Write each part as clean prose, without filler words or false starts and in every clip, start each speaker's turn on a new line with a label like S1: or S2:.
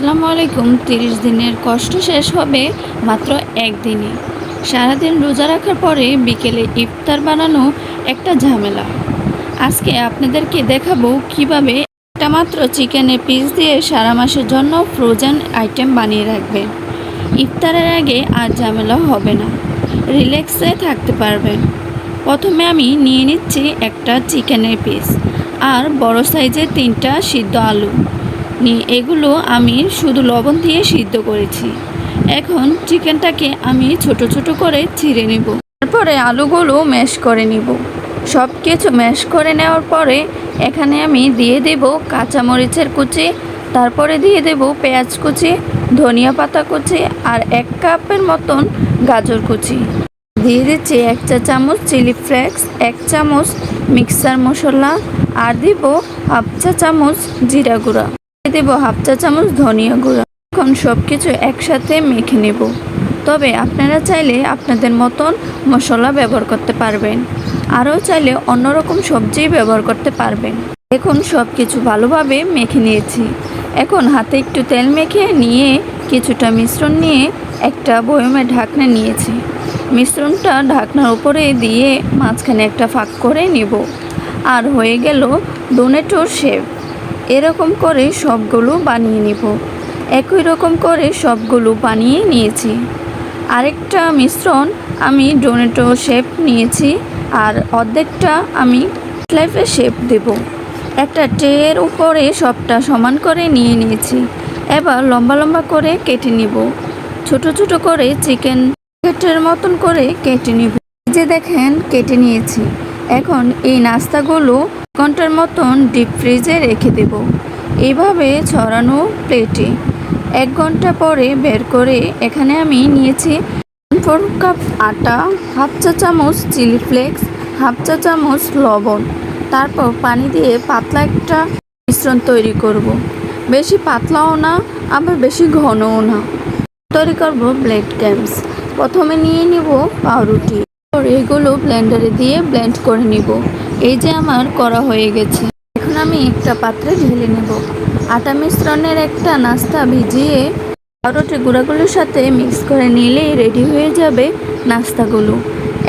S1: আসসালামু আলাইকুম। 30 দিনের কষ্ট শেষ হবে মাত্র একদিনে। সারাদিন রোজা রাখার পরে বিকেলে ইফতার বানানো একটা ঝামেলা। আজকে আপনাদেরকে দেখাবো কিভাবে একটা মাত্র চিকেনের পিস দিয়ে সারা মাসের জন্য ফ্রোজেন আইটেম বানিয়ে রাখবেন। ইফতারের আগে আর ঝামেলা হবে না, রিল্যাক্সে থাকতে পারবেন। প্রথমে আমি নিয়ে নিচ্ছি একটা চিকেনের পিস আর বড় সাইজের 3টা সিদ্ধ আলু নিয়ে এগুলো আমি শুধু লবণ দিয়ে সিদ্ধ করেছি। এখন চিকেনটাকে আমি ছোট ছোট করে ছিঁড়ে নেব। তারপরে আলুগুলো ম্যাশ করে নিব। সব কিছু ম্যাশ করে নেওয়ার পরে এখানে আমি দিয়ে দেব কাঁচামরিচের কুচি, তারপরে দিয়ে দেব পেঁয়াজ কুচি, ধনিয়া পাতা কুচি আর 1 কাপের মতন গাজর কুচি। দিয়ে দিচ্ছি 1 চা চামচ চিলি ফ্লেক্স, 1 চামচ মিক্সার মশলা আর দিব হাফ চা চামচ জিরা গুঁড়া, দেব হাফ চা চামচ ধনিয়া গুঁড়া। এখন সব কিছু একসাথে মেখে নেব। তবে আপনারা চাইলে আপনাদের মতন মশলা ব্যবহার করতে পারবেন, আরও চাইলে অন্যরকম সবজি ব্যবহার করতে পারবেন। এখন সব কিছু ভালোভাবে মেখে নিয়েছি। এখন হাতে একটু তেল মেখে নিয়ে কিছুটা মিশ্রণ নিয়ে একটা বয়মে ঢাকনা নিয়েছি। মিশ্রণটা ঢাকনার উপরে দিয়ে মাঝখানে একটা ফাঁক করে নেব। আর হয়ে গেল ডোনেটোর শেপ। এরকম করে সবগুলো বানিয়ে নেব। একই রকম করে সবগুলো বানিয়ে নিয়েছি। আরেকটা মিশ্রণ আমি ডোনেটো শেপ নিয়েছি আর অর্ধেকটা আমি স্লাইফের শেপ দেব। একটা ট্রের উপরে সবটা সমান করে নিয়ে নিয়েছি। এবার লম্বা লম্বা করে কেটে নিব। ছোট ছোট করে চিকেন কেটের মতন করে কেটে নিব। যে দেখেন কেটে নিয়েছি। এখন এই নাস্তাগুলো ঘন্টার মতন ডিপ ফ্রিজে রেখে দেব। এইভাবে ছড়ানো প্লেটে 1 ঘন্টা পরে বের করে এখানে আমি নিয়েছি 4 কাপ আটা, হাফ চা চামচ চিলি ফ্লেক্স, হাফ চা চামচ লবণ। তারপর পানি দিয়ে পাতলা একটা মিশ্রণ তৈরি করব। বেশি পাতলাও না আবার বেশি ঘনও না। তৈরি করব ব্রেড ক্রাম্বস। প্রথমে নিয়ে নিব পাউরুটি, এগুলো ব্লেন্ডারে দিয়ে ব্লেন্ড করে নিব। এই যে আমার করা হয়ে গেছে। এখন আমি একটা পাত্রে ঢেলে নেব। আটা মিশ্রণের একটা নাস্তা ভিজিয়ে পাউরুটির গুঁড়াগুলোর সাথে মিক্স করে নিলেই রেডি হয়ে যাবে নাস্তাগুলো।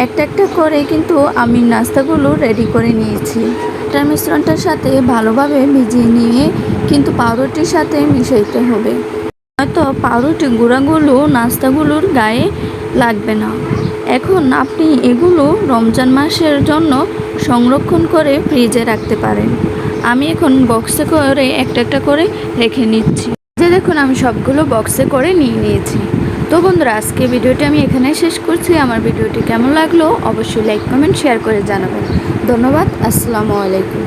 S1: একটা একটা করে কিন্তু আমি নাস্তাগুলো রেডি করে নিয়েছি। আটার মিশ্রণটার সাথে ভালোভাবে ভিজিয়ে নিয়ে কিন্তু পাউরুটির সাথে মিশাইতে হবে, হয়তো পাউরুটির গুঁড়াগুলো নাস্তাগুলোর গায়ে লাগবে না। এখন আপনি এগুলো রমজান মাসের জন্য সংরক্ষণ করে ফ্রিজে রাখতে পারেন। আমি এখন বক্সে করে একটা একটা করে রেখে নিচ্ছি। যে দেখুন আমি সবগুলো বক্সে করে নিয়ে নিয়েছি। তো বন্ধুরা, আজকে ভিডিওটি আমি এখানে শেষ করছি। আমার ভিডিওটি কেমন লাগলো অবশ্যই লাইক কমেন্ট শেয়ার করে জানাবেন। ধন্যবাদ। আসসালামু আলাইকুম।